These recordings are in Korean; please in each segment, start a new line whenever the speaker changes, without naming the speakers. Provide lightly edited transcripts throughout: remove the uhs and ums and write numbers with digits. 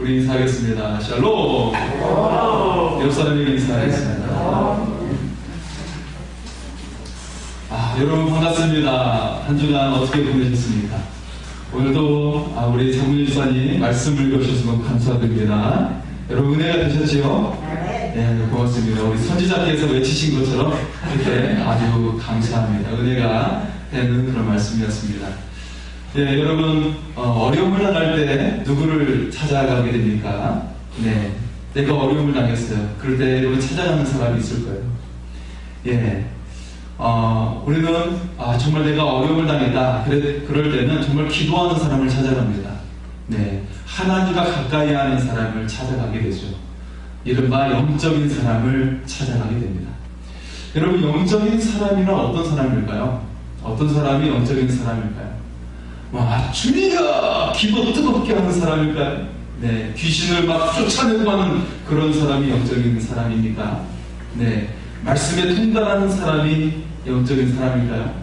우리 인사하겠습니다. 샬롬. 옆 사람에게 인사하겠습니다. 여러분 반갑습니다. 한 주간 어떻게 보내셨습니까? 오늘도 우리 장문일 주사님 말씀을 읽어주셔서 너무 감사드립니다. 여러분 은혜가 되셨지요? 네, 고맙습니다. 우리 선지자께서 외치신 것처럼 이렇게 아주 감사합니다. 은혜가 되는 그런 말씀이었습니다. 네, 여러분 어려움을 당할 때 누구를 찾아가게 됩니까? 네, 내가 어려움을 당했어요. 그럴 때 여러분 찾아가는 사람이 있을 거예요. 예, 우리는 정말 내가 어려움을 당했다. 그럴 때는 정말 기도하는 사람을 찾아갑니다. 네, 하나님과 가까이 하는 사람을 찾아가게 되죠. 이른바 영적인 사람을 찾아가게 됩니다. 여러분, 영적인 사람이란 어떤 사람일까요? 어떤 사람이 영적인 사람일까요? 주님이야! 기도 뜨겁게 하는 사람일까요? 네, 귀신을 막 쫓아내고 하는 그런 사람이 영적인 사람입니까? 네, 말씀에 통달하는 사람이 영적인 사람일까요?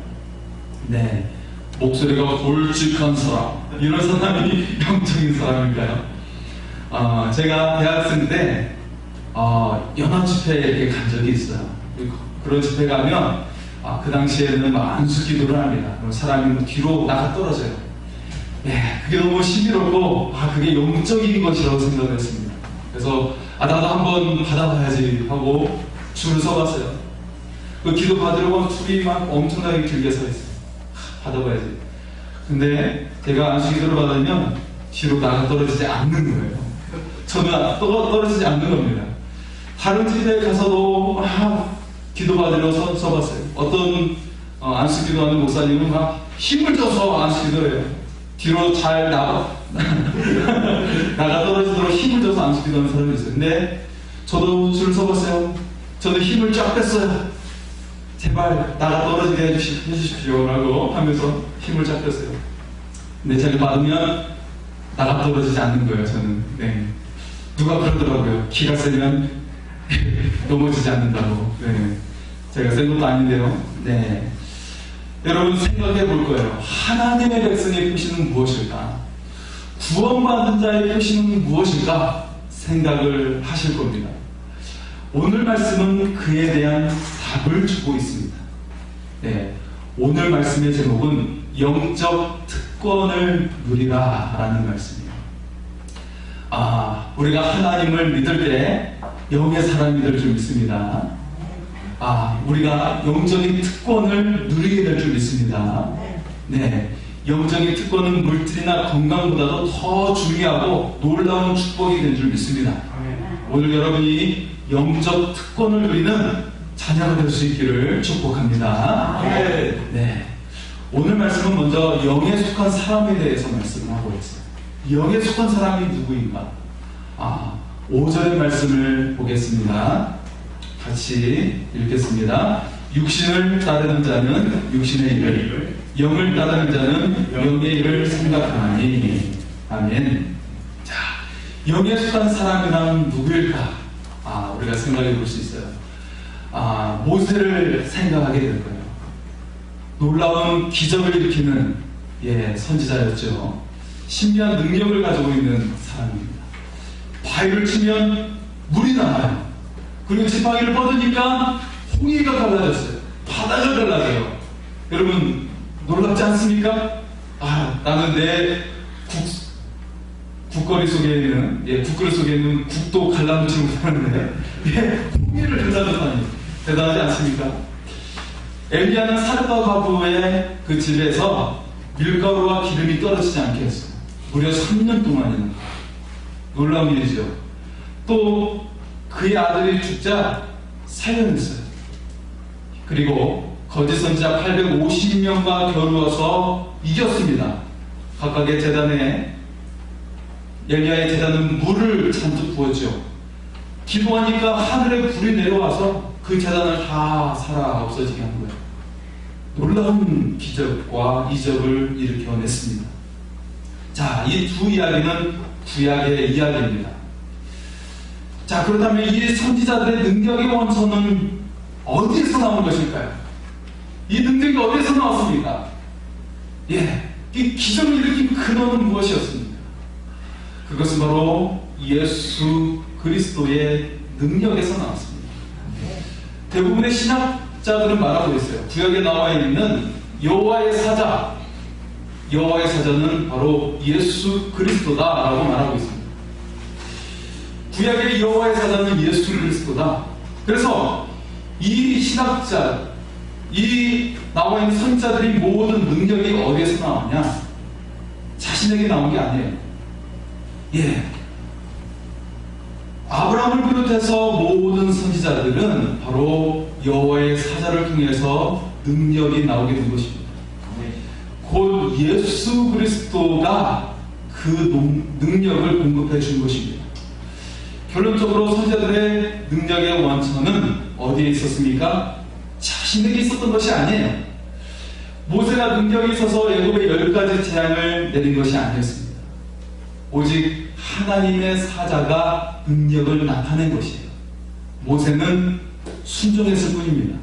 네, 목소리가 골직한 사람, 이런 사람이 영적인 사람일까요? 제가 대학생 때 연합 집회에 간 적이 있어요. 그런 집회 가면 그 당시에는 막 안수 기도를 합니다. 그럼 사람이 뒤로 나가 떨어져요. 예, 그게 너무 신비롭고 그게 영적인 것이라고 생각을 했습니다. 그래서 나도 한번 받아봐야지 하고 줄을 서봤어요. 그 기도 받으려고 줄이 막 엄청나게 길게 서 있어요. 받아봐야지. 근데 제가 안수 기도를 받으면 뒤로 나가 떨어지지 않는 거예요. 저는 떨어지지 않는 겁니다. 다른 집에 가서도 기도 받으러 서봤어요. 어떤 안수 기도하는 목사님은 막 힘을 줘서 안수 기도를 해요. 뒤로 잘 나가 떨어지도록 힘을 줘서 안수 기도하는 사람이 있어요. 근데 저도 줄 서봤어요. 저도 힘을 쫙 뺐어요. 제발 나가 떨어지게 해주십시오 라고 하면서 힘을 쫙 뺐어요. 근데 제가 받으면 나가 떨어지지 않는 거예요. 저는. 네. 누가 그러더라고요. 기가 세면 넘어지지 않는다고. 네. 제가 센 것도 아닌데요. 네. 여러분 생각해 볼 거예요. 하나님의 백성의 표시는 무엇일까? 구원받은 자의 표시는 무엇일까? 생각을 하실 겁니다. 오늘 말씀은 그에 대한 답을 주고 있습니다. 네. 오늘 말씀의 제목은 영적 특권을 누리라 라는 말씀이에요. 우리가 하나님을 믿을 때 영의 사람이 될 줄 믿습니다. 우리가 영적인 특권을 누리게 될 줄 믿습니다. 네, 영적인 특권은 물질이나 건강보다도 더 중요하고 놀라운 축복이 될 줄 믿습니다. 오늘 여러분이 영적 특권을 누리는 자녀가 될 수 있기를 축복합니다. 네, 오늘 말씀은 먼저 영에 속한 사람에 대해서 말씀을 하고 있어요. 영에 속한 사람이 누구인가? 5절의 말씀을 보겠습니다. 같이 읽겠습니다. 육신을 따르는 자는 육신의 일을, 영을 따르는 자는 영의 일을 생각하니. 아멘. 자, 영에 속한 사람이란 누구일까? 우리가 생각해 볼 수 있어요. 모세를 생각하게 될 거예요. 놀라운 기적을 일으키는 선지자였죠. 신비한 능력을 가지고 있는 사람입니다. 바위를 치면 물이 나와요. 그리고 지팡이를 뻗으니까 홍해가 갈라졌어요. 바다가 갈라져요. 여러분 놀랍지 않습니까? 나는 내 국거리 속에 있는 국그릇 속에 있는 국도 갈라놓지 못하는데 홍해를 갈라졌다니 대단하지 않습니까? 엘리야는 사르파 과부의 그 집에서 밀가루와 기름이 떨어지지 않게 했어요. 무려 3년 동안이나. 놀라운 일이죠. 또 그의 아들이 죽자 살려냈어요. 그리고 거짓 선지자 850명과 겨루어서 이겼습니다. 각각의 재단에 엘리야의 재단은 물을 잔뜩 부었죠. 기도하니까 하늘에 불이 내려와서 그 재단을 다 살아 없어지게 한 거예요. 놀라운 기적과 이적을 일으켜냈습니다. 자, 이 두 이야기는 구약의 이야기입니다. 자, 그렇다면 이 선지자들의 능력의 원천은 어디에서 나온 것일까요? 이 능력이 어디에서 나왔습니까? 이 기적을 일으킨 근원은 무엇이었습니까? 그것은 바로 예수 그리스도의 능력에서 나왔습니다. 대부분의 신학자들은 말하고 있어요. 구약에 나와 있는 여호와의 사자, 여호와의 사자는 바로 예수 그리스도다라고 말하고 있습니다. 구약의 여호와의 사자는 예수 그리스도다. 그래서 이 신학자, 이 나와 있는 선자들이 모든 능력이 어디에서 나오냐? 자신에게 나온 게 아니에요. 예. 아브라함을 비롯해서 모든 선지자들은 바로 여호와의 사자를 통해서 능력이 나오게 된 것입니다. 곧 예수 그리스도가 그 능력을 공급해 준 것입니다. 결론적으로 선지자들의 능력의 원천은 어디에 있었습니까? 자신에게 있었던 것이 아니에요. 모세가 능력이 있어서 애굽에 10가지 재앙을 내린 것이 아니었습니다. 오직 하나님의 사자가 능력을 나타낸 것이에요. 모세는 순종했을 뿐입니다.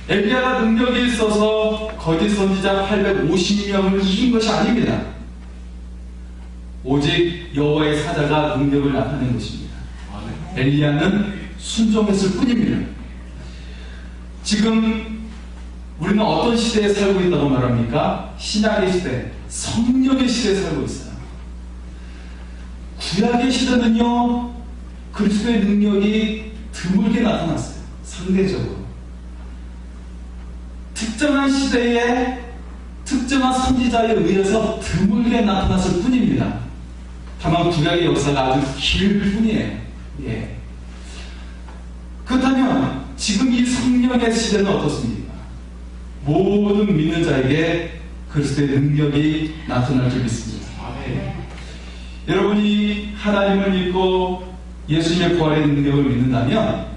엘리야가 능력이 있어서 거짓 선지자 850명을 이긴 것이 아닙니다. 오직 여호와의 사자가 능력을 나타낸 것입니다. 엘리야는 순종했을 뿐입니다. 지금 우리는 어떤 시대에 살고 있다고 말합니까? 신약의 시대, 성령의 시대에 살고 있어요. 구약의 시대는요, 그리스도의 능력이 드물게 나타났어요. 상대적으로. 특정한 시대에 특정한 선지자에 의해서 드물게 나타났을 뿐입니다. 다만 구약의 역사가 아주 길 뿐이에요. 예. 그렇다면 지금 이 성령의 시대는 어떻습니까? 모든 믿는 자에게 그리스도의 능력이 나타날 줄 믿습니다. 여러분이 하나님을 믿고 예수님의 부활의 능력을 믿는다면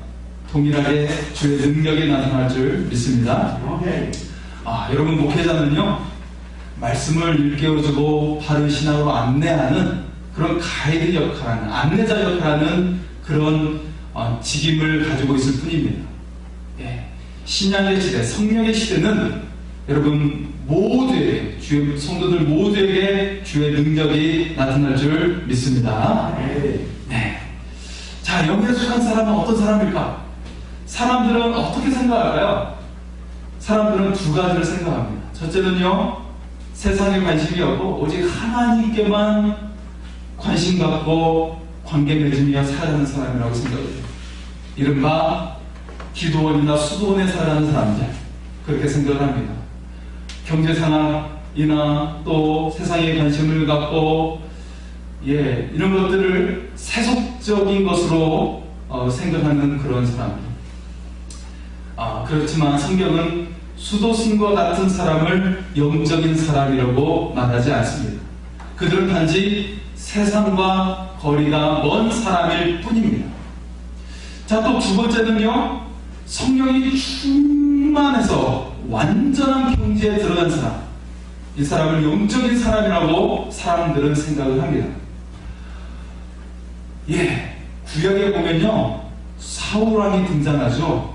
동일하게 주의 능력이 나타날 줄 믿습니다. 여러분 목회자는요, 말씀을 일깨워주고 바른 신앙으로 안내하는 그런 가이드 역할하는, 안내자 역할하는 그런 직임을 가지고 있을 뿐입니다. 예. 신약의 시대, 성령의 시대는 여러분 모두에게, 주의 성도들 모두에게 주의 능력이 나타날 줄 믿습니다. 네. 자, 영에 속한 사람은 어떤 사람일까? 사람들은 어떻게 생각할까요? 사람들은 두 가지를 생각합니다. 첫째는요, 세상에 관심이 없고 오직 하나님께만 관심 갖고 관계 맺으며 살아가는 사람이라고 생각해요. 이른바 기도원이나 수도원에 살아가는 사람들, 그렇게 생각을 합니다. 경제 상황이나 또 세상에 관심을 갖고 이런 것들을 세속적인 것으로 생각하는 그런 사람들. 그렇지만 성경은 수도승과 같은 사람을 영적인 사람이라고 말하지 않습니다. 그들은 단지 세상과 거리가 먼 사람일 뿐입니다. 자, 또 두 번째는요, 성령이 충만해서 완전한 경지에 들어간 사람, 이 사람을 영적인 사람이라고 사람들은 생각을 합니다. 구약에 보면요, 사울왕이 등장하죠.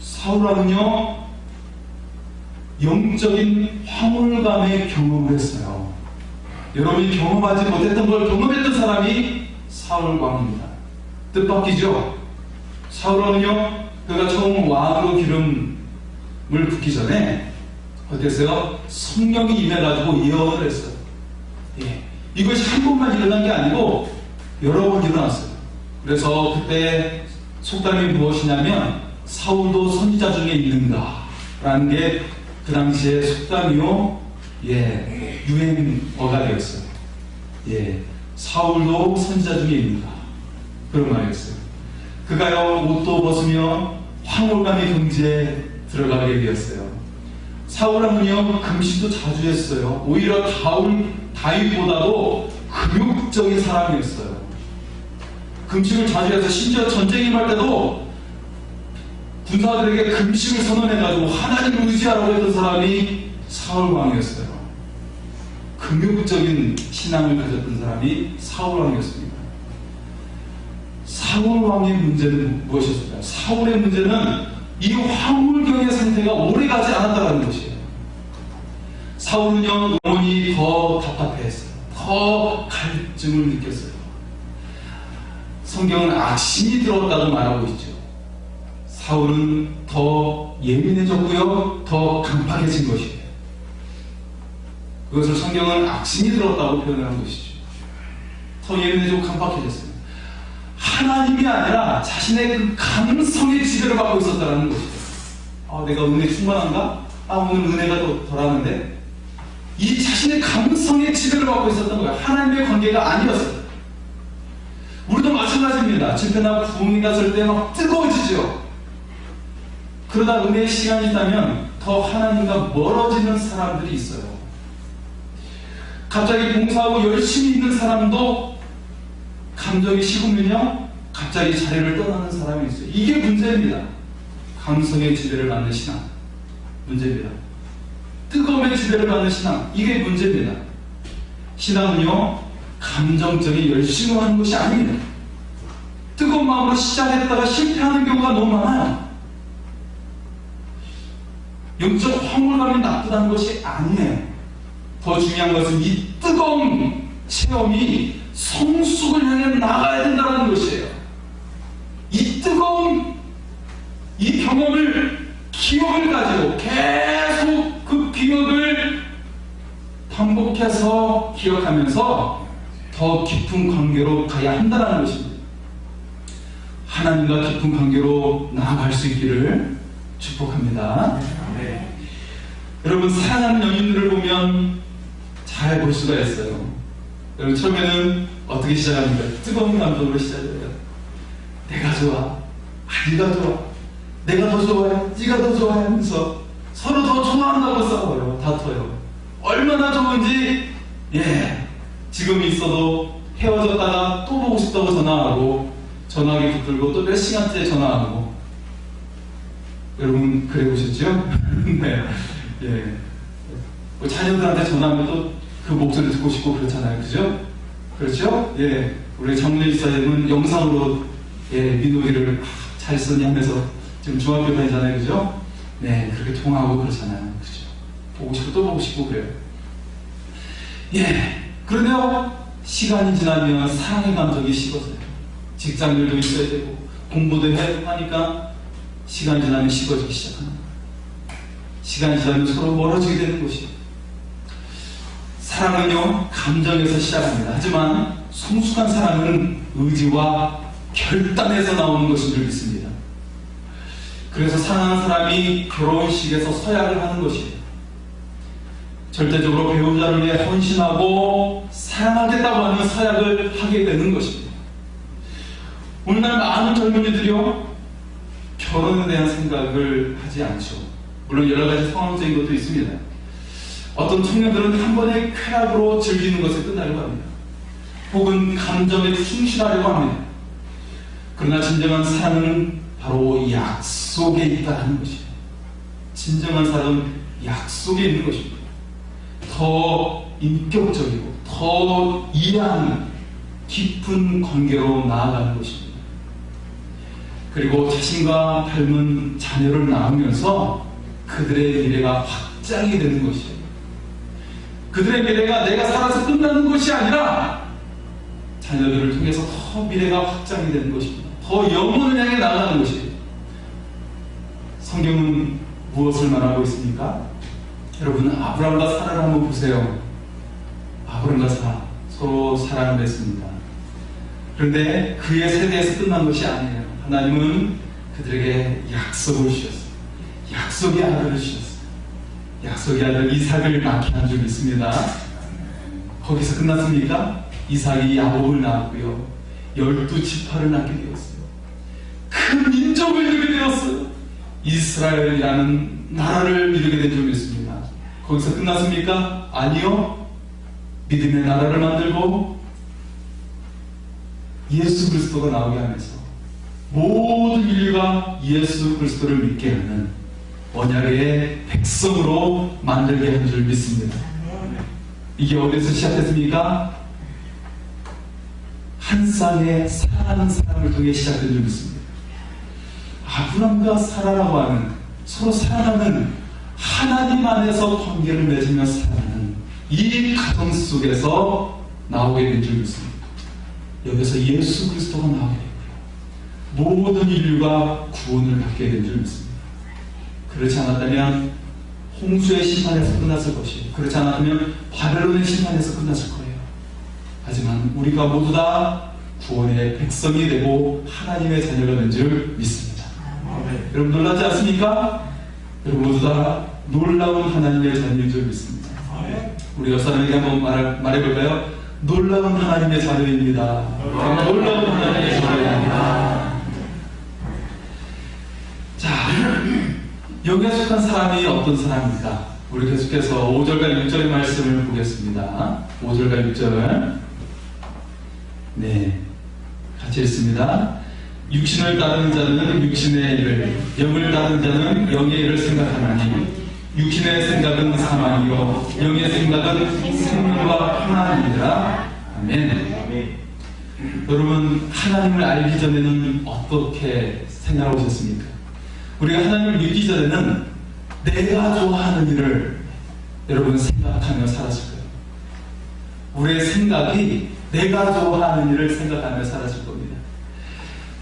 사울왕은요, 영적인 황홀감의 경험을 했어요. 여러분이 경험하지 못했던 걸 경험했던 사람이 사울왕입니다. 뜻밖이죠? 사울왕은요, 그가 처음 왕으로 기름을 붓기 전에 어땠어요? 성령이 임해가지고 예언을 했어요. 이것이 한 번만 일어난 게 아니고 여러 번 일어났어요. 그래서 그때 속담이 무엇이냐면 사울도 선지자 중에 있는가? 라는 게 그 당시에 속담이요, 유행어가 되었어요. 사울도 선지자 중에 있는가? 그런 말이었어요. 그가요, 옷도 벗으며 황홀감의 경지에 들어가게 되었어요. 사울왕은요, 금식도 자주 했어요. 오히려 다윗보다도 금욕적인 사람이었어요. 금식을 자주 해서 심지어 전쟁에 임할 때도 군사들에게 금식을 선언해가지고 하나님을 의지하라고 했던 사람이 사울왕이었어요. 금욕적인 신앙을 가졌던 사람이 사울왕이었습니다. 사울왕의 문제는 무엇이었을까요? 사울의 문제는 이 황홀경의 상태가 오래가지 않았다는 것이에요. 사울은요, 영혼이 더 답답해했어요. 더 갈증을 느꼈어요. 성경은 악신이 들었다고 말하고 있죠. 사울은 더 예민해졌고요, 더 강팍해진 것이에요. 그것을 성경은 악신이 들었다고 표현하는 것이죠. 더 예민해지고 강팍해졌어요. 하나님이 아니라 자신의 그 감성의 지배를 받고 있었다는 것이죠. 내가 은혜 충만한가? 오늘 은혜가 더 덜하는데? 이 자신의 감성의 지배를 받고 있었던 거예요. 하나님의 관계가 아니었어요. 우리도 마찬가지입니다. 집회나 부흥이 갔을 때 막 뜨거워지죠. 그러다 은혜의 시간이 있다면 더 하나님과 멀어지는 사람들이 있어요. 갑자기 봉사하고 열심히 있는 사람도 감정이 식으면요, 갑자기 자리를 떠나는 사람이 있어요. 이게 문제입니다. 감성의 지배를 받는 신앙, 문제입니다. 뜨거움의 지배를 받는 신앙, 이게 문제입니다. 신앙은요, 감정적인 열심을 하는 것이 아닙니다. 뜨거운 마음으로 시작했다가 실패하는 경우가 너무 많아요. 영적 황홀감이 나쁘다는 것이 아니에요. 더 중요한 것은 이 뜨거운 체험이 성숙을 향해 나가야 된다는 것이에요. 이 뜨거운 이 경험을, 기억을 가지고 계속 그 기억을 반복해서 기억하면서 더 깊은 관계로 가야 한다는 것입니다. 하나님과 깊은 관계로 나아갈 수 있기를 축복합니다. 네. 여러분, 사랑하는 연인들을 보면 잘 볼 수가 있어요. 여러분, 처음에는 어떻게 시작합니까? 뜨거운 감정으로 시작해요. 내가 좋아, 네가 좋아, 내가 더 좋아해, 네가 더 좋아해 하면서 서로 더 좋아한다고 싸워요. 다퉈요. 얼마나 좋은지, 지금 있어도 헤어졌다가 또 보고 싶다고 전화하고, 전화기 붙들고 또 몇 시간째 전화하고. 여러분, 그래 보셨죠? 네. 자녀들한테 전화하면 또 그 목소리 듣고 싶고 그렇잖아요. 그죠? 그렇죠? 우리 장례 집사님은 영상으로 민호이를 잘 쓰니 하면서 지금 중학교 다니잖아요. 그죠? 네, 그렇게 통화하고 그렇잖아요. 그죠? 보고 싶고 또 보고 싶고 그래요. 그런데요, 시간이 지나면 사랑의 감정이 식어져요. 직장일도 있어야 되고 공부도 해야 되고 하니까 시간이 지나면 식어지기 시작합니다. 시간이 지나면 서로 멀어지게 되는 것이에요. 사랑은요, 감정에서 시작합니다. 하지만 성숙한 사랑은 의지와 결단에서 나오는 것인 줄 믿습니다. 그래서 사랑하는 사람이 결혼식에서 서약을 하는 것이에요. 절대적으로 배우자를 위해 헌신하고 사랑하겠다고 하는 서약을 하게 되는 것입니다. 오늘날 많은 젊은이들이요, 결혼에 대한 생각을 하지 않죠. 물론 여러 가지 상황적인 것도 있습니다. 어떤 청년들은 한 번의 쾌락으로 즐기는 것에 끝나려고 합니다. 혹은 감정에 충실하려고 합니다. 그러나 진정한 사랑은 바로 약속에 있다는 것입니다. 진정한 사랑은 약속에 있는 것입니다. 더 인격적이고 더 이해하는 깊은 관계로 나아가는 것입니다. 그리고 자신과 닮은 자녀를 낳으면서 그들의 미래가 확장이 되는 것이에요. 그들의 미래가 내가 살아서 끝나는 것이 아니라 자녀들을 통해서 더 미래가 확장이 되는 것입니다. 더 영혼을 향해 나아가는 것이에요. 성경은 무엇을 말하고 있습니까? 여러분, 아브라함과 사라를 한번 보세요. 아브라함과 사라 서로 사랑을 했습니다. 그런데 그의 세대에서 끝난 것이 아니에요. 하나님은 그들에게 약속을 주셨어요. 약속의 아들을 주셨어요. 약속의 아들 이삭을 낳게 한 줄 믿습니다. 거기서 끝났습니까? 이삭이 야곱을 낳았고요, 12지파를 낳게 되었어요. 큰 민족을 이루게 되었어요. 이스라엘이라는 나라를 이루게 된 줄 믿습니다. 거기서 끝났습니까? 아니요. 믿음의 나라를 만들고 예수 그리스도가 나오게 하면서 모든 인류가 예수 그리스도를 믿게 하는 언약의 백성으로 만들게 한 줄 믿습니다. 이게 어디서 시작했습니까? 한 쌍의 사랑하는 사람을 통해 시작된 줄 믿습니다. 아브람과 사라라고 하는 서로 사랑하는 하나님 안에서 관계를 맺으며 살아가는 이 가정 속에서 나오게 된 줄 믿습니다. 여기서 예수 그리스도가 나오게 되고요. 모든 인류가 구원을 받게 된 줄 믿습니다. 그렇지 않았다면 홍수의 심판에서 끝났을 것이고, 그렇지 않았다면 바벨론의 심판에서 끝났을 거예요. 하지만 우리가 모두 다 구원의 백성이 되고 하나님의 자녀가 된 줄 믿습니다. 여러분 놀랍지 않습니까? 여러분 모두 다 놀라운 하나님의 자녀인 줄 믿습니다. 우리 옆 사람에게 한번 말해볼까요? 놀라운 하나님의 자녀입니다. 놀라운 하나님의 자녀입니다. 자, 여기에 속한 사람이 어떤 사람입니까? 우리 계속해서 5절과 6절의 말씀을 보겠습니다. 5절과 6절. 네, 같이 읽습니다. 육신을 따르는 자는 육신의 일을, 영을 따르는 자는 영의 일을 생각하나니 육신의 생각은 사망이요 영의 생각은 생명과 평안이니라. 아멘. 여러분, 하나님을 알기 전에는 어떻게 생각하고 오셨습니까? 우리가 하나님을 믿기 전에는 내가 좋아하는 일을 여러분 생각하며 살았을 거예요. 우리의 생각이 내가 좋아하는 일을 생각하며 살았을 겁니다.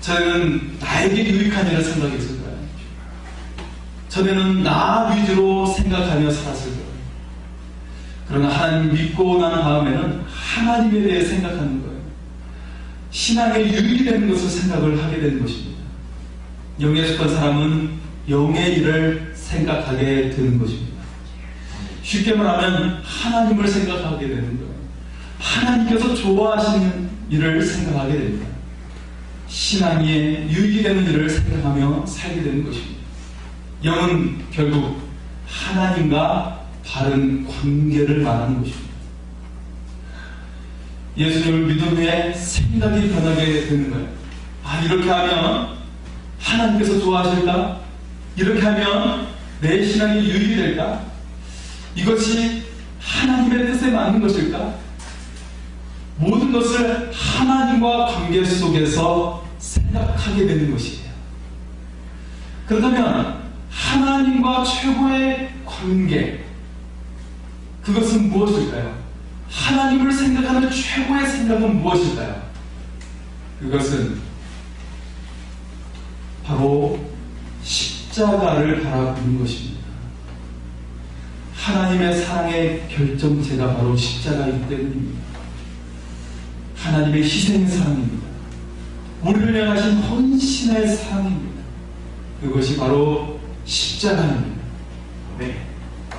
저는 나에게 유익한 일을 생각했을 거예요. 전에는 나 위주로 생각하며 살았을 거예요. 그러나 하나님 믿고 난 다음에는 하나님에 대해 생각하는 거예요. 신앙에 유익이 되는 것을 생각을 하게 되는 것입니다. 영에 속한 사람은 영의 일을 생각하게 되는 것입니다. 쉽게 말하면 하나님을 생각하게 되는 거예요. 하나님께서 좋아하시는 일을 생각하게 됩니다. 신앙에 유익이 되는 일을 생각하며 살게 되는 것입니다. 영은 결국 하나님과 바른 관계를 말하는 것입니다. 예수님을 믿은 후에 생각이 변하게 되는 거예요. 아, 이렇게 하면 하나님께서 좋아하실까? 이렇게 하면 내 신앙이 유익이 될까? 이것이 하나님의 뜻에 맞는 것일까? 모든 것을 하나님과 관계 속에서 생각하게 되는 것이에요. 그렇다면 하나님과 최고의 관계, 그것은 무엇일까요? 하나님을 생각하는 최고의 생각은 무엇일까요? 그것은 바로 십자가를 바라보는 것입니다. 하나님의 사랑의 결정체가 바로 십자가이기 때문입니다. 하나님의 희생의 사랑입니다. 우리를 향하신 헌신의 사랑입니다. 그것이 바로 십자가입니다. 네.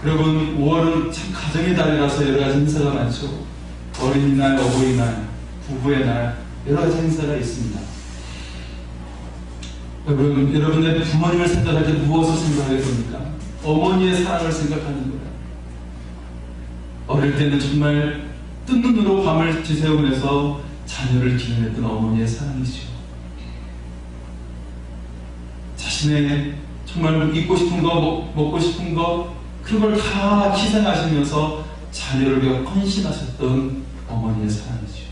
여러분, 5월은 참 가정의 달이라서 여러 가지 행사가 많죠. 어린이날, 어버이날, 부부의 날, 여러 가지 행사가 있습니다. 여러분, 여러분의 부모님을 생각할 때 무엇을 생각하게 됩니까? 어머니의 사랑을 생각하는 거예요. 어릴 때는 정말 뜬 눈으로 밤을 지새우면서 자녀를 기르냈던 어머니의 사랑이죠. 자신의 정말 입고 싶은 거, 먹고 싶은 거, 그런 걸 다 희생하시면서 자녀를 위해 헌신하셨던 어머니의 사랑이죠.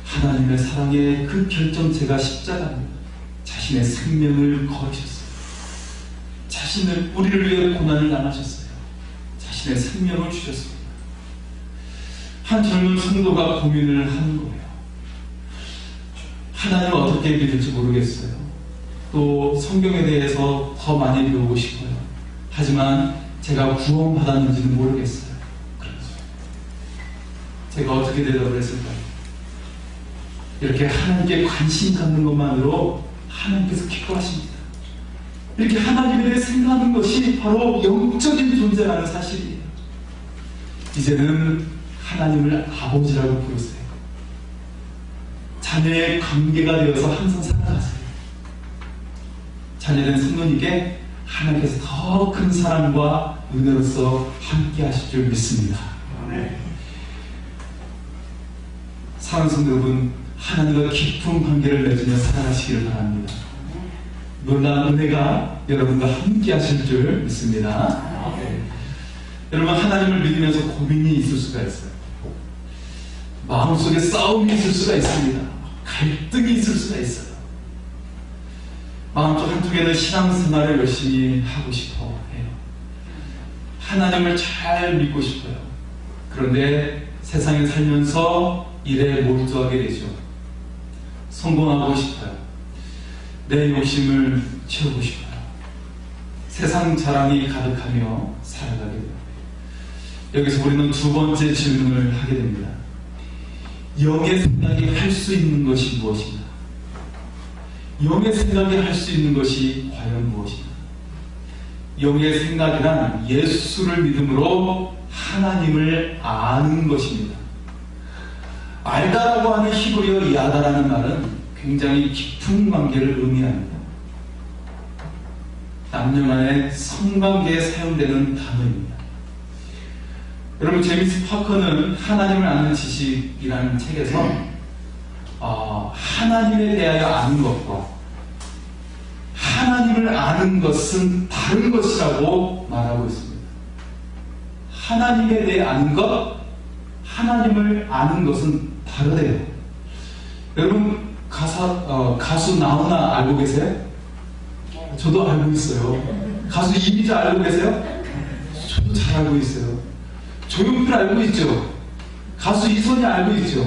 하나님의 사랑의 그 결정체가 십자가입니다. 자신의 생명을 거두셨어요. 자신을, 우리를 위해 고난을 당하셨어요. 자신의 생명을 주셨습니다. 한 젊은 성도가 고민을 하는 거예요. 하나님을 어떻게 믿을지 모르겠어요. 또 성경에 대해서 더 많이 배우고 싶어요. 하지만 제가 구원받았는지는 모르겠어요. 그래서 제가 어떻게 대답을 했을까요? 이렇게 하나님께 관심 갖는 것만으로 하나님께서 기뻐하십니다. 이렇게 하나님에 대해 생각하는 것이 바로 영적인 존재라는 사실이에요. 이제는 하나님을 아버지라고 부르세요. 자녀의 관계가 되어서 항상 살아가세요. 자녀된 성도님께 하나님께서 더 큰 사랑과 은혜로서 함께 하실 줄 믿습니다. 사랑하는 성도 여러분, 하나님과 깊은 관계를 맺으며 살아가시기를 바랍니다. 놀라운 은혜가 여러분과 함께 하실 줄 믿습니다. 여러분, 하나님을 믿으면서 고민이 있을 수가 있어요. 마음속에 싸움이 있을 수가 있습니다. 갈등이 있을 수가 있어요. 마음속 한쪽에는 신앙생활을 열심히 하고 싶어 해요. 하나님을 잘 믿고 싶어요. 그런데 세상에 살면서 일에 몰두하게 되죠. 성공하고 싶어요. 내 욕심을 채우고 싶어요. 세상 자랑이 가득하며 살아가게 돼요. 여기서 우리는 두 번째 질문을 하게 됩니다. 영의 생각이 할 수 있는 것이 무엇인가? 영의 생각이 할 수 있는 것이 과연 무엇인가? 영의 생각이란 예수를 믿음으로 하나님을 아는 것입니다. 알다라고 하는 히브리어 야다라는 말은 굉장히 깊은 관계를 의미합니다. 남녀 간의 성관계에 사용되는 단어입니다. 여러분, 제임스 파커는 하나님을 아는 지식이라는 책에서 하나님에 대하여 아는 것과 하나님을 아는 것은 다른 것이라고 말하고 있습니다. 하나님에 대해 아는 것, 하나님을 아는 것은 다르대요. 여러분, 가수 나훈아 알고 계세요? 저도 알고 있어요. 가수 이미자 알고 계세요? 저도 잘 알고 있어요. 조용필 알고 있죠? 가수 이선희 알고 있죠?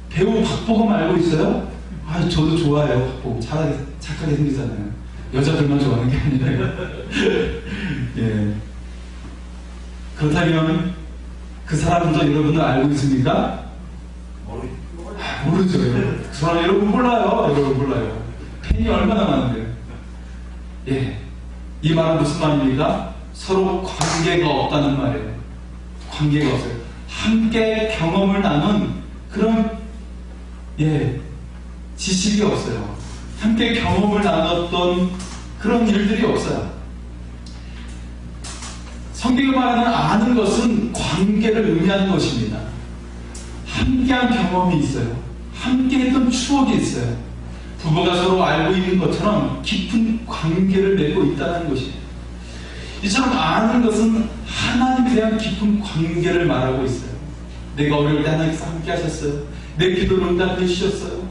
배우 박보검 알고 있어요? 저도 좋아해요. 박보검. 착하게 생기잖아요. 여자들만 좋아하는 게 아니라요. 예. 그렇다면 그 사람도 여러분은 알고 있습니까? 모르죠. 그 사람 여러분 몰라요. 여러분 몰라요. 팬이 얼마나 많은데요. 예. 이 말은 무슨 말입니까? 서로 관계가 없다는 말이에요. 관계가 없어요. 함께 경험을 나눈 그런 지식이 없어요. 함께 경험을 나눴던 그런 일들이 없어요. 성경이 말하는 아는 것은 관계를 의미하는 것입니다. 함께한 경험이 있어요. 함께했던 추억이 있어요. 부부가 서로 알고 있는 것처럼 깊은 관계를 맺고 있다는 것이에요. 이처럼 아는 것은 하나님에 대한 깊은 관계를 말하고 있어요. 내가 어려울 때 하나님께서 함께 하셨어요. 내 기도를 응답해 주셨어요.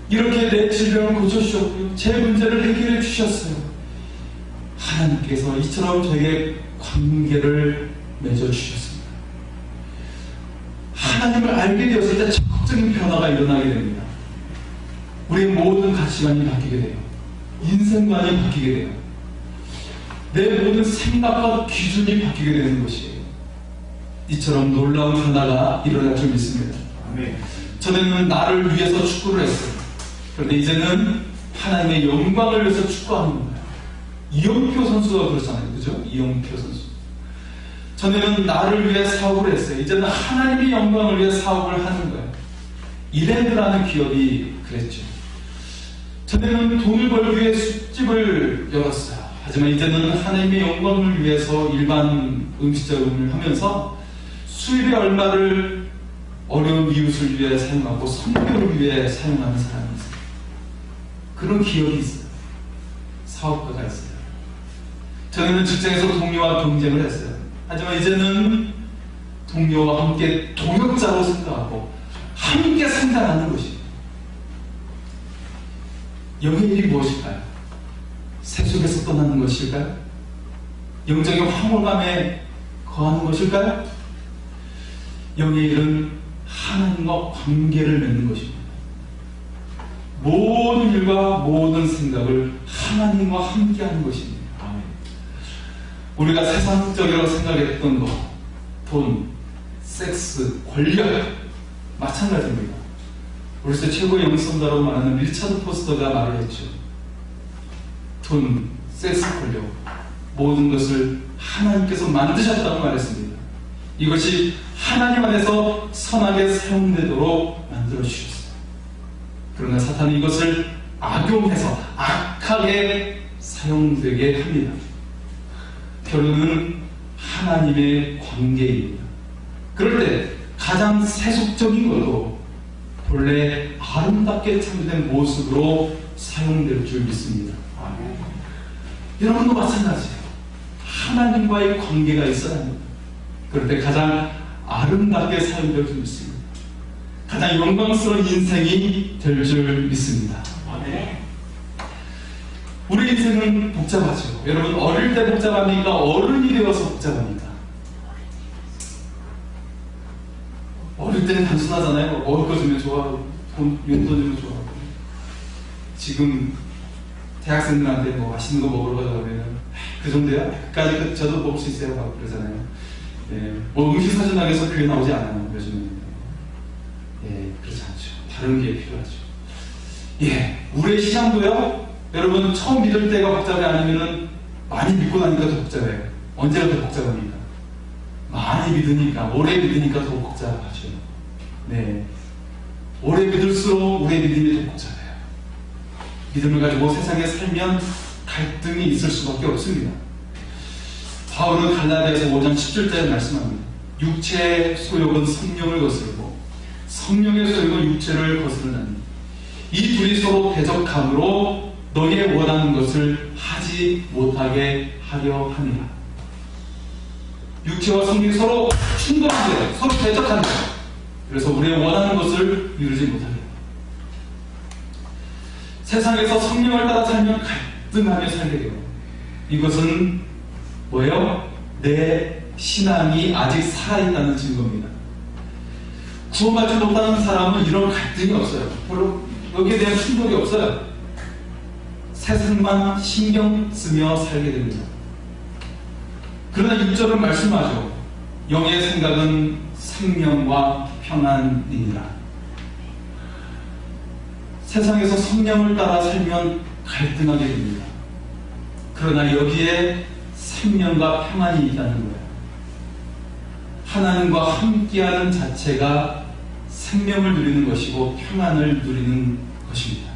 이렇게 내 질병을 고쳐주셨고요. 제 문제를 해결해 주셨어요. 하나님께서 이처럼 저에게 관계를 맺어주셨습니다. 하나님을 알게 되었을 때 적극적인 변화가 일어나게 됩니다. 우리의 모든 가치관이 바뀌게 돼요. 인생관이 바뀌게 돼요. 내 모든 생각과 기준이 바뀌게 되는 것이에요. 이처럼 놀라운 변화가 일어날 줄 믿습니다. 전에는 나를 위해서 축구를 했어요. 그런데 이제는 하나님의 영광을 위해서 축구하는 거예요. 이영표 선수가 그렇잖아요. 그죠? 이영표 선수. 전에는 나를 위해 사업을 했어요. 이제는 하나님의 영광을 위해 사업을 하는 거예요. 이랜드라는 기업이 그랬죠. 전에는 돈을 벌기 위해 술집을 열었어요. 하지만 이제는 하나님의 영광을 위해서 일반 음식점을 하면서 수입의 얼마를 어려운 이웃을 위해 사용하고 선교를 위해 사용하는 사람이 있어요. 그런 기업이 있어요. 사업가가 있어요. 전에는 직장에서 동료와 경쟁을 했어요. 하지만 이제는 동료와 함께 동역자로 생각하고 함께 성장하는 것입니다. 영의 일이 무엇일까요? 세속에서 떠나는 것일까요? 영적인 황홀감에 거하는 것일까요? 영의 일은 하나님과 관계를 맺는 것입니다. 모든 일과 모든 생각을 하나님과 함께하는 것입니다. 우리가 세상적이라고 생각했던 것, 돈, 섹스, 권력 마찬가지입니다. 우리서 최고의 영성자라고 말하는 리차드 포스터가 말을 했죠. 돈, 섹스, 권력 모든 것을 하나님께서 만드셨다고 말했습니다. 이것이 하나님 안에서 선하게 사용되도록 만들어주셨어요. 그러나 사탄은 이것을 악용해서 악하게 사용되게 합니다. 결론은 하나님의 관계입니다. 그럴 때 가장 세속적인 것도 본래 아름답게 창조된 모습으로 사용될 줄 믿습니다. 여러분도 마찬가지예요. 하나님과의 관계가 있어야 합니다. 그럴 때 가장 아름답게 사용될 줄 믿습니다. 가장 영광스러운 인생이 될 줄 믿습니다. 우리 인생은 복잡하죠. 여러분, 어릴 때 복잡합니까? 어른이 되어서 복잡합니까? 어릴 때는 단순하잖아요. 먹을 거 주면 좋아하고, 용돈 주면 좋아하고. 지금 대학생들한테 뭐 맛있는 거 먹으러 가자 그러면 그 정도야? 그까지 저도 먹을 수 있어요? 하고 그러잖아요. 예, 뭐 음식 사전학에서 그게 나오지 않아요. 요즘은. 예, 그렇지 않죠. 다른 게 필요하죠. 예, 우리의 신앙도요, 여러분 처음 믿을 때가 복잡해 아니면은 많이 믿고 나니까 더 복잡해요. 언제가 더 복잡합니까? 많이 믿으니까, 오래 믿으니까 더 복잡하죠. 네, 오래 믿을수록 우리의 믿음이 더 복잡해요. 믿음을 가지고 세상에 살면 갈등이 있을 수밖에 없습니다. 바울은 갈라디아서 5장 10절에 말씀합니다. 육체의 소욕은 성령을 거스르고 성령의 소욕은 육체를 거스르나니 이 둘이 서로 대적함으로 너희의 원하는 것을 하지 못하게 하려 함이라. 육체와 성령이 서로 충돌한대요. 서로 대적한대요. 그래서 우리의 원하는 것을 이루지 못하게. 세상에서 성령을 따라 살면 갈등하며 살게 돼요. 이것은 뭐예요? 내 신앙이 아직 살아있다는 증거입니다. 구원받지 못하는 사람은 이런 갈등이 없어요. 별로 여기에 대한 충돌이 없어요. 세상만 신경 쓰며 살게 됩니다. 그러나 6절은 말씀하죠. 영의 생각은 생명과 평안이니라. 세상에서 성령을 따라 살면 갈등하게 됩니다. 그러나 여기에 생명과 평안이 있다는 거예요. 하나님과 함께하는 자체가 생명을 누리는 것이고 평안을 누리는 것입니다.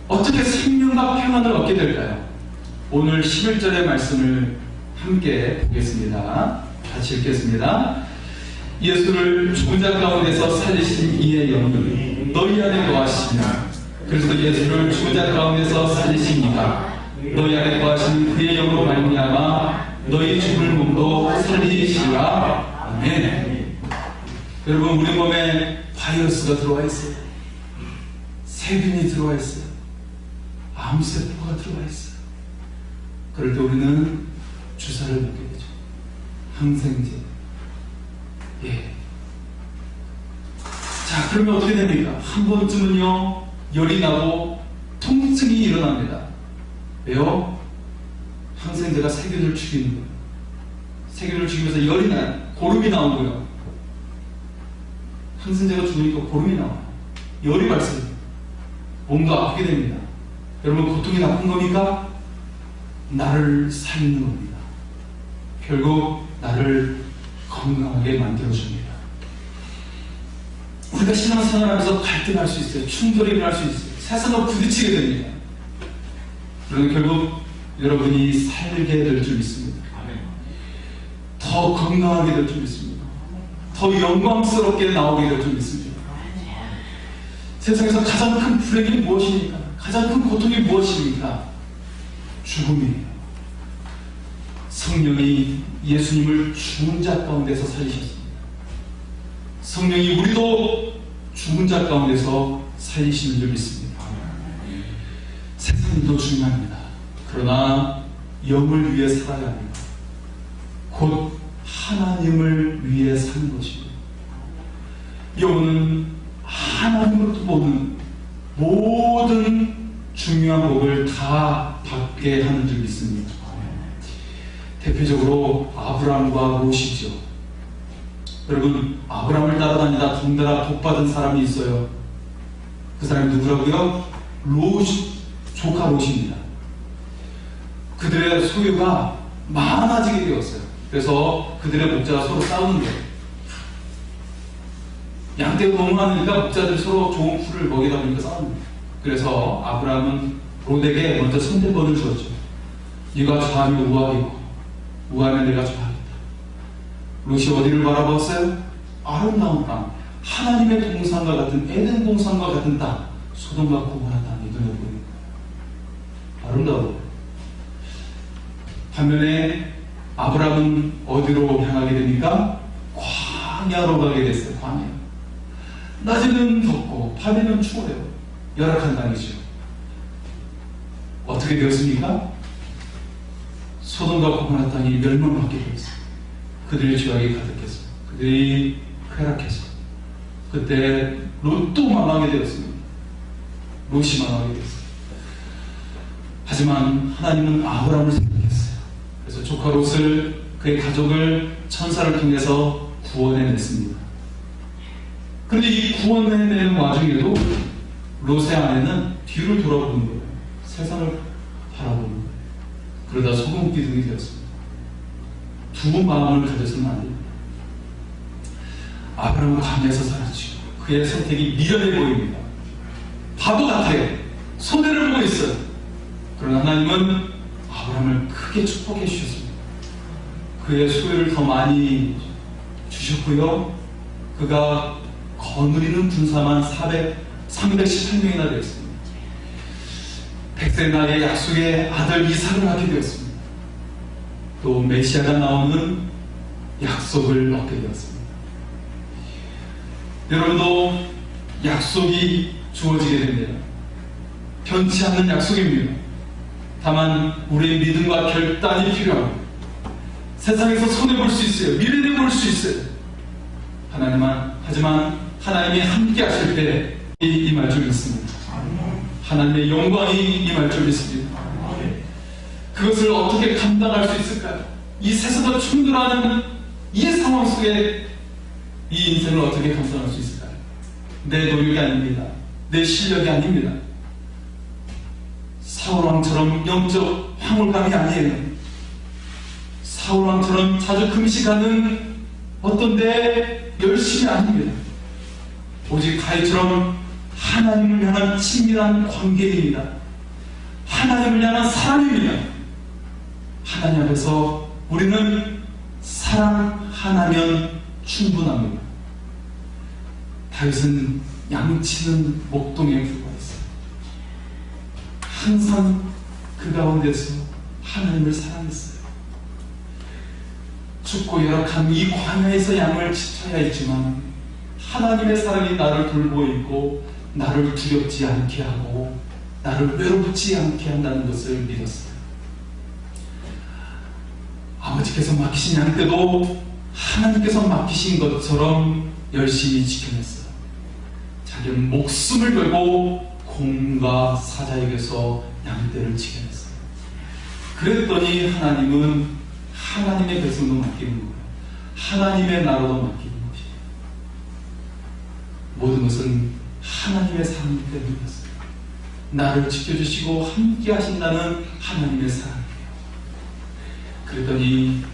어떻게 생명과 평안을 얻게 될까요? 오늘 11절의 말씀을 함께 보겠습니다. 같이 읽겠습니다. 예수를 죽은 자 가운데서 살리신 이의 영이 너희 안에 거하시며 그래서 예수를 죽은 자 가운데서 살리신 이가 너희 안에 거하신 그의 영으로 말미암아 너희 죽을 몸도 살리시리라. 아멘. 여러분, 우리 몸에 바이러스가 들어와 있어요. 세균이 들어와 있어요. 암세포가 들어와 있어요. 그럴 때 우리는 주사를 먹게 되죠. 항생제. 예. 자, 그러면 어떻게 됩니까? 한 번쯤은요, 열이 나고 통증이 일어납니다. 왜요? 항생제가 세균을 죽이는 거예요. 세균을 죽이면서 열이 나요. 고름이 나오고요. 항생제가 죽으니까 고름이 나와요. 열이 발생해요. 몸도 아프게 됩니다. 여러분, 고통이 나쁜 겁니까? 나를 살리는 겁니다. 결국 나를 건강하게 만들어줍니다. 우리가 신앙생활하면서 갈등할 수 있어요. 충돌이 일어날 수 있어요. 세상과 부딪히게 됩니다. 그러나 결국 여러분이 살게 될 줄 믿습니다. 더 건강하게 될 줄 믿습니다. 더 영광스럽게 나오게 될 줄 믿습니다. 세상에서 가장 큰 불행이 무엇입니까? 가장 큰 고통이 무엇입니까? 죽음이에요. 성령이 예수님을 죽은 자 가운데서 살리셨습니다. 성령이 우리도 죽은 자 가운데서 살리시는 줄 믿습니다. 세상도 중요합니다. 그러나 영을 위해 살아야 합니다. 곧 하나님을 위해 사는 것입니다. 영은 하나님으로부터 보는 모든 중요한 복을 다 받게 하는 줄 믿습니다. 대표적으로 아브라함과 롯이죠. 여러분, 아브라함을 따라다니다 덩달아 복받은 사람이 있어요. 그 사람이 누구라고요? 롯, 조카 롯입니다. 그들의 소유가 많아지게 되었어요. 그래서 그들의 목자가 서로 싸우는 거예요. 양떼가 너무 많으니까 목자들이 서로 좋은 풀을 먹이다 보니까 싸우는 거예요. 그래서 아브라함은 롯에게 먼저 선택권을 주었죠. 네가 좌하면 우하겠고 우하면 내가 좌하겠다. 롯이 어디를 바라봤어요? 아름다운 땅, 하나님의 동산과 같은 에덴 동산과 같은 땅, 소돔과 고모라 땅이 눈에 보이는 거예요. 아름다워요. 반면에 아브라함은 어디로 향하게 됩니까? 광야로 가게 됐어요. 광야. 낮에는 덥고 밤에는 추워요. 열악한 땅이죠. 어떻게 되었습니까? 소돔과 고모라 땅이 멸망받게 되었어요. 그들의 죄악이 가득했어요. 그들이 쾌락해서 그때 롯도 망하게 되었습니다. 롯이 망하게 되었어요. 하지만 하나님은 아브라함을 생각했어요. 그래서 조카 롯을, 그의 가족을 천사를 통해서 구원해냈습니다. 그런데 이 구원해내는 와중에도 롯의 아내는 뒤를 돌아보는 거예요. 세상을 바라보는 거예요. 그러다 소금기둥이 되었습니다. 두 마음을 가져서는 안 됩니다. 아브라함은 강에서 살았죠. 그의 선택이 미련해 보입니다. 바보 같아요. 손해를 보고 있어요. 그러나 하나님은 아브라함을 크게 축복해 주셨습니다. 그의 소유를 더 많이 주셨고요. 그가 거느리는 군사만 318명이나 되었습니다. 100세 나이에 약속의 아들 이삭을 낳게 되었습니다. 또 메시아가 나오는 약속을 얻게 되었습니다. 여러분도 약속이 주어지게 됩니다. 변치 않는 약속입니다. 다만 우리의 믿음과 결단이 필요합니다. 세상에서 손해볼 수 있어요. 미래를 볼 수 있어요. 하지만 하나님이 함께 하실 때 임할 줄 믿습니다. 하나님의 영광이 임할 줄 믿습니다. 그것을 어떻게 감당할 수 있을까요? 이 세상과 충돌하는 이 상황 속에 이 인생을 어떻게 감당할 수 있을까요? 내 노력이 아닙니다. 내 실력이 아닙니다. 사울왕처럼 영적 황홀감이 아니에요. 사울왕처럼 자주 금식하는 어떤 내 열심이 아닙니다. 오직 가인처럼 하나님을 향한 친밀한 관계입니다. 하나님을 향한 사랑입니다. 하나님 앞에서 우리는 사랑 하나면 충분합니다. 다윗은 양치는 목동에 불과했어요. 항상 그 가운데서 하나님을 사랑했어요. 춥고 열악한 이 광야에서 양을 지켜야 했지만 하나님의 사랑이 나를 돌보고 있고 나를 두렵지 않게 하고 나를 외롭지 않게 한다는 것을 믿었어요. 아버지께서 맡기신 양 때도 하나님께서 맡기신 것처럼 열심히 지켜냈어요. 자기는 목숨을 걸고 곰과 사자에게서 양떼를 지켜냈어요. 그랬더니 하나님은 하나님의 백성도 맡기는 거예요. 하나님의 나라도 맡기는 것이에요. 모든 것은 하나님의 사랑 때문이었어요. 나를 지켜주시고 함께 하신다는 하나님의 사랑이에요. 그랬더니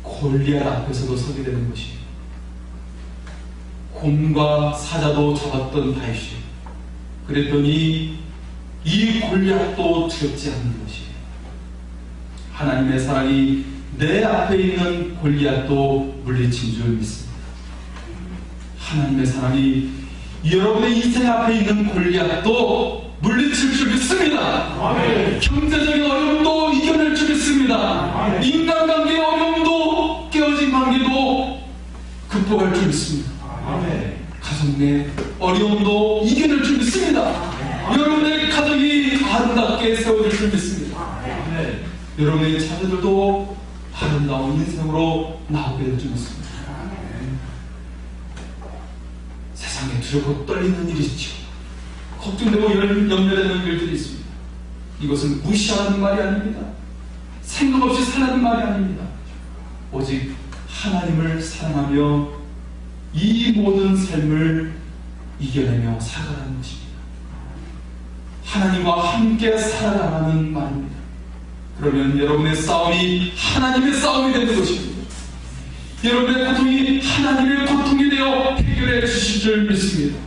골리앗 앞에서도 서게 되는 것이에요. 곰과 사자도 잡았던 다윗이에요. 그랬더니 이 골리앗도 두렵지 않는 것이에요. 하나님의 사랑이 내 앞에 있는 골리앗도 물리친 줄 믿습니다. 하나님의 사랑이 여러분의 인생 앞에 있는 골리앗도 물리칠 줄 믿습니다. 아멘. 경제적인 어려움도 이겨낼 줄 믿습니다. 아멘. 인간관계의 어려움도 깨어진 관계도 극복할 줄 믿습니다. 아멘. 가정 내 어려움도 이겨낼 줄 믿습니다. 아멘. 여러분의 가정이 아름답게 세워질 줄 믿습니다. 아멘. 여러분의 자녀들도 아름다운 인생으로 나오게 될 줄 믿습니다. 아멘. 세상에 두렵고 떨리는 일이 있죠. 걱정되고 염려되는 일들이 있습니다. 이것은 무시하는 말이 아닙니다. 생각 없이 살라는 말이 아닙니다. 오직 하나님을 사랑하며 이 모든 삶을 이겨내며 살아가는 것입니다. 하나님과 함께 살아가는 말입니다. 그러면 여러분의 싸움이 하나님의 싸움이 되는 것입니다. 여러분의 고통이 하나님의 고통이 되어 해결해 주실 줄 믿습니다.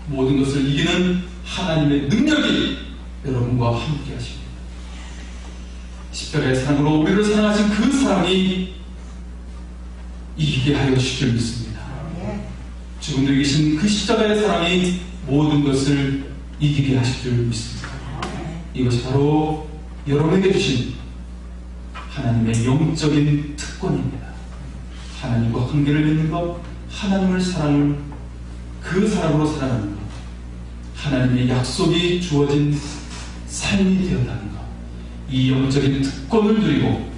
모든 것을 이기는 하나님의 능력이 여러분과 함께 하십니다. 십자가의 사랑으로 우리를 사랑하신 그 사랑이 이기게 하여 주실 줄 믿습니다. 죽은 데 계신 그 십자가의 사랑이 모든 것을 이기게 하실 줄 믿습니다. 이것이 바로 여러분에게 주신 하나님의 영적인 특권입니다. 하나님과 관계를 맺는 것, 하나님을 사랑을 그 사랑으로 살아가는 것, 하나님의 약속이 주어진 삶이 되었다는 것, 이 영적인 특권을 누리고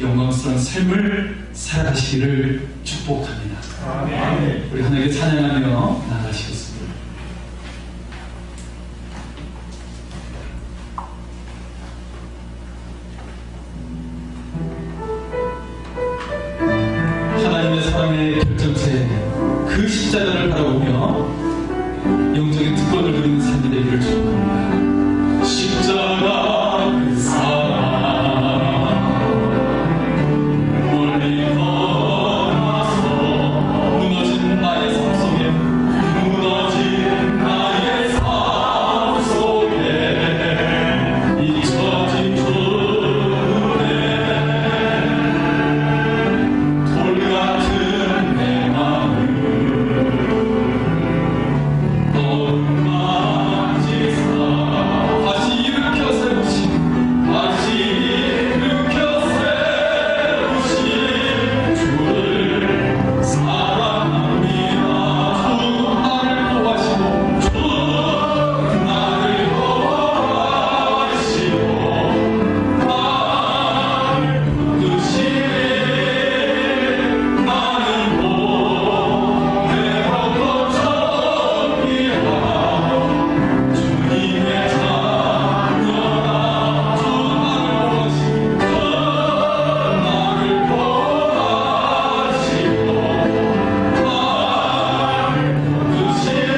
영광스러운 삶을 살아가시기를 축복합니다.
아멘.
우리 하나님께 찬양하며 나아가시겠습니다. 하나님의 사랑의 결정체 그 십자가를 바라보며 영적인 특권을 누리는 삶이 되기를 축복합니다. 십자가 그 사랑 멀리 떠나서 무너진 나의 삶 속에 무너진 나의 삶 속에 잊혀진 주의 돌같은 내 마음을 너무만지사 다시 일으켜 세우신 다시 일으켜 세우신 주를 사랑합니다. 주 나를 보호하시고 주 나를 보호하시고 나를 붙드시니 나는 보내로 거쳐이라 주님의 자녀라. 주 나를 보호하시고 나를 보호하시고 나를 붙드시니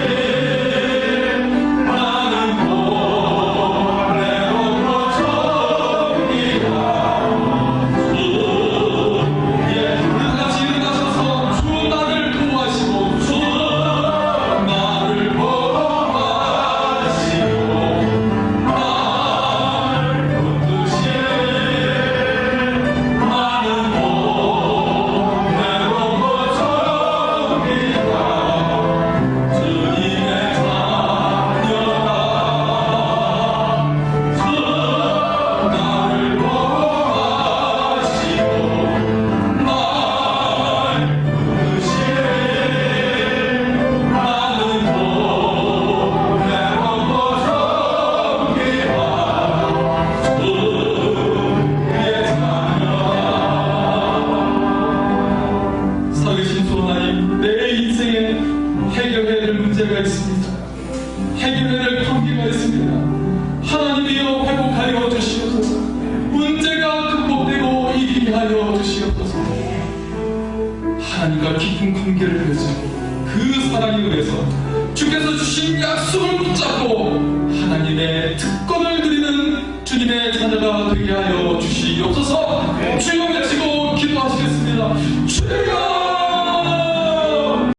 나는 보내로 거쳐이라. 다같이 일어나셔서 주 나를 보호하시고 주 나를 보호하시고 나를 붙드시니 나는 보내로 거쳐이라. 주님의 자녀라. 주 나를 보호하시고 날 붙드시니 나는 보내로 거쳐이라. 주의 자녀라. 살아계신 주 하나님, 내 인생에 해결해야 될 문제가 있습니다. 해결해야 될 관계가 있습니다. 하나님이여 회복하여 주시옵소서. 문제가 극복되고 이기게 하여 주시옵소서. 하나님과 깊은 관계를 맺고 그 사랑에 의해서 주께서 주신 약속을 붙잡고 하나님의 특권을 누리는 주님의 자녀가 되게 하여 주시옵소서. 주여 외치고 기도하시겠습니다. 주여